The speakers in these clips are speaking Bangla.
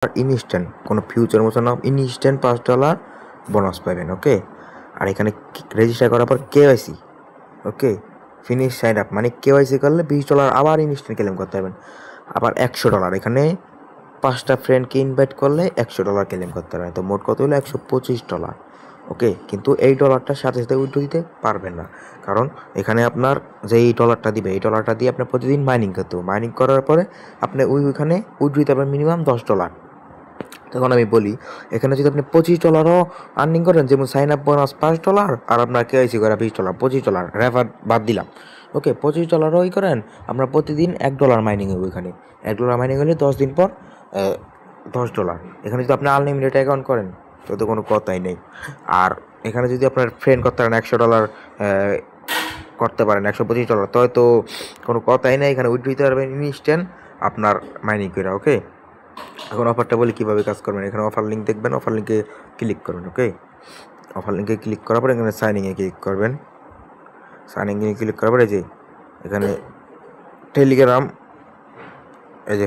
ইনস্ট্যান্ট, কোনো ফিউচার মতো না, ইনস্ট্যান্ট $5 বোনাস পাবেন। ওকে, আর এখানে রেজিস্টার করার পর কেওয়াইসি, ওকে, ফিনিশ সাইন আপ, মানে কেওয়াইসি করলে $20 আবার ইনস্ট্যান্ট ক্লেম করতে পারবেন। আবার $100, এখানে 5টা ফ্রেন্ডকে ইনভাইট করলে $100 ক্লেম করতে পারবেন। তো মোট কত হলো? $125। ওকে, কিন্তু এই ডলারটার সাথে সাথে উইথড্র দিতে পারবেন না, কারণ এখানে আপনার যে এই ডলারটা দিবে, এই ডলারটা দিয়ে আপনার প্রতিদিন মাইনিং করতে হবে। মাইনিং করার পরে আপনি ওইখানে উইথড্র দিতে পারবেন মিনিমাম $10। তখন আমি বলি, এখানে যদি আপনি $25 আর্নিং করেন, যেমন সাইন আপ বোনাস $5 আর আপনার কেওয়াইসি করা $20, $25 রেফার বাদ দিলাম। ওকে, $25 ওই করেন, আমরা প্রতিদিন $1 মাইনিং হবে। এখানে $1 মাইনিং হলে 10 দিন পর $10। এখানে যদি আপনি আনলিমিটেড অ্যাকাউন্ট করেন তো কোনো কথাই নেই। আর এখানে যদি আপনার ফ্রেন্ড করতে পারেন $100 করতে পারেন, $125, তো হয়তো কোনো কথাই নেই। এখানে উইথড্র দিতে পারবেন ইনস্ট্যান্ট আপনার মাইনিং করে। ওকে, এখন অফারটা বলি কীভাবে কাজ করবেন। এখানে অফার লিঙ্ক দেখবেন, অফার লিঙ্কে ক্লিক করবেন। ওকে, অফার লিঙ্কে ক্লিক করার পর এখানে সাইনিংয়ে ক্লিক করবেন। সাইনিংয়ে ক্লিক করার পরে যে এখানে টেলিগ্রাম, এই যে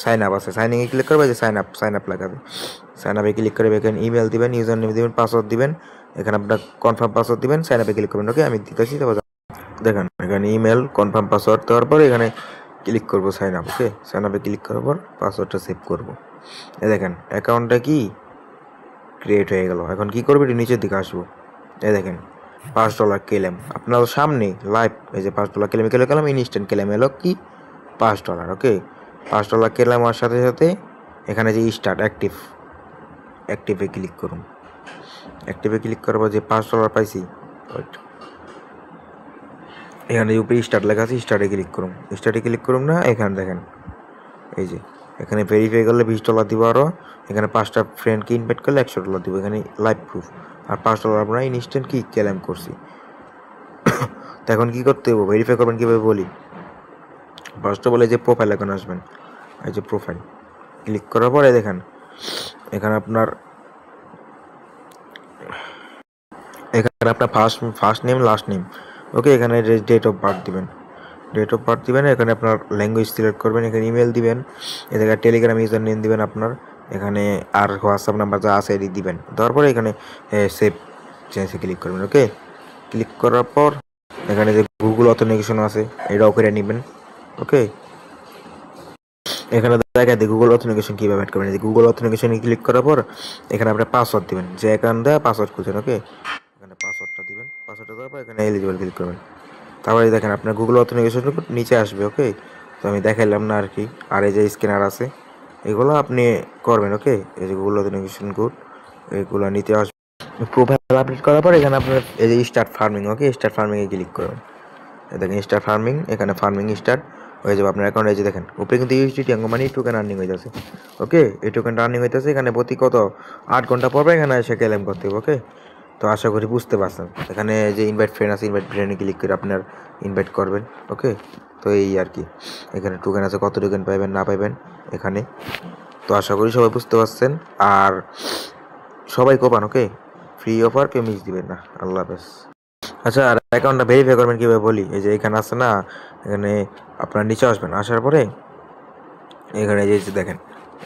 সাইন আপ আছে, সাইনিংয়ে ক্লিক করবে, যে সাইন আপ লাগাবে। সাইন আপে ক্লিক করে এখানে ইমেল দিবেন, ইউজার নেম দিবেন, পাসওয়ার্ড দিবেন। এখানে আপনার কনফার্ম পাসওয়ার্ড দিবেন, সাইন আপে ক্লিক করবেন। ওকে, আমি দিতেছি। তারপর দেখেন এখানে ইমেল কনফার্ম পাসওয়ার্ড দেওয়ার পর এখানে ক্লিক করবো সাইন আপ। ওকে, সাইন আপে ক্লিক করার পর পাসওয়ার্ডটা সেভ করবো। এই দেখেন অ্যাকাউন্টটা কি ক্রিয়েট হয়ে গেল। এখন কি করবে, নিচের দিকে আসবো। এই দেখেন $5 ক্লেম আপনার সামনে লাইভ। এই যে $5 ক্লেম গেলাম, ইনস্ট্যান্ট ক্লেম এলো কি $5। ওকে, $5 ক্লেম হওয়ার সাথে সাথে এখানে যে স্টার্ট অ্যাক্টিভে ক্লিক করুন। অ্যাক্টিভে ক্লিক করার পর যে $5 পাইছি, এখানে উপরে স্টার্ট লেখা আছে, স্টার্টে ক্লিক করুন না। এখানে দেখেন এই যে এখানে ভেরিফাই করলে $20 দিব। আরও এখানে 5টা ফ্রেন্ডকে ইনভাইট করলে $100 দিব। এখানে লাইভ প্রুফ। আর $5 আপনারা ইনস্ট্যান্ট কি ক্লেম করছি। তো এখন কী করতে হবে, ভেরিফাই করবেন কীভাবে বলি। ফার্স্ট অফ অল এই যে প্রোফাইল এখন আসবেন, এই যে প্রোফাইল ক্লিক করার পরে দেখেন এখানে আপনার ফার্স্ট নেম লাস্ট নেম। ওকে, এখানে ডেট অফ বার্থ দিবেন। এখানে আপনার ল্যাঙ্গুয়েজ সিলেক্ট করবেন। এখানে ইমেল দিবেন, এখানে টেলিগ্রাম ইউজার নেম দিবেন আপনার। এখানে আর হোয়াটসঅ্যাপ নাম্বার যা আছে এটি দিবেন। তারপরে এখানে সেভ চেঞ্জে ক্লিক করবেন। ওকে, ক্লিক করার পর এখানে যে গুগল অথেন্টিকেশন আছে এটাও করে নেবেন। ওকে, এখানে দেখা যায় গুগল অথেন্টিকেশন কীভাবে অ্যাড করবেন। গুগল অথেন্টিকেশনে ক্লিক করার পর এখানে আপনার পাসওয়ার্ড দিবেন, যে অ্যাকাউন্ট দেয় পাসওয়ার্ড খুঁজছেন। ওকে, এখানে পাসওয়ার্ডটা দিবেন। পাসওয়ার্ডটা দেওয়ার পর এখানে এলিজিবল ক্লিক করবেন। তারপরে দেখেন আপনার গুগল অথেন্টিকেশন নিচে আসবে। ওকে, তো আমি দেখাইলাম না আর কি। আর এই যে স্ক্যানার আছে এগুলো আপনি করবেন। ওকে, এই যে গুগল অথেন্টিকেশন কোড এগুলো নিতে আসবে। প্রোফাইল আপডেট করার পর এখানে আপনার এই যে স্টার্ট ফার্মিং। ওকে, স্টার্ট ফার্মিংয়ে ক্লিক করবেন। দেখেন স্টার্ট ফার্মিং, এখানে ফার্মিং স্টার্ট হয়ে যাবে আপনার অ্যাকাউন্টে। এই যে দেখেন উপরে কিন্তু ইউএসডিটি মানে টোকেন আর্নিং হয়ে যাচ্ছে। ওকে, এই টোকেনটা আর্নিং হইতেছে। এখানে প্রতি কত 8 ঘন্টা পর এখানে এসে ক্লেম করতে হবে। ওকে, তো আশা করি বুঝতে পারছেন। এখানে যে ইনভাইট ফ্রেন্ড আছে, ইনভাইট ফ্রেন্ডে ক্লিক করে আপনার ইনভাইট করবেন। ওকে, তো এই আর কি। এখানে টোকেন আছে, কত টোকেন পাইবেন না পাইবেন এখানে। তো আশা করি সবাই বুঝতে পারছেন। আর সবাই কোপান। ওকে, ফ্রি অফার, কেউ মিস দিবেন না। আল্লাহ হাফেজ। আচ্ছা, আর অ্যাকাউন্টটা ভেরিফাই করবেন কীভাবে বলি। এই যে এখানে আছে না, এখানে আপনার নিচে আসবেন। আসার পরে এখানে যে দেখেন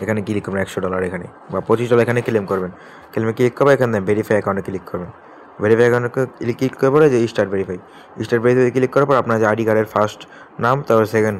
এখানে ক্লিক করবেন $100 এখানে, বা $25 এখানে ক্লেম করবেন। ক্লেমে ক্লিক করবেন, এখানে ভেরিফাই অ্যাকাউন্টে ক্লিক করবেন। ভেরিফাই অ্যাকাউন্টে ক্লিক করার পরে যে স্টার্ট ভেরিফাই ক্লিক করার পর আপনার যে আইডি কার্ডের ফার্স্ট নাম, তারপর সেকেন্ড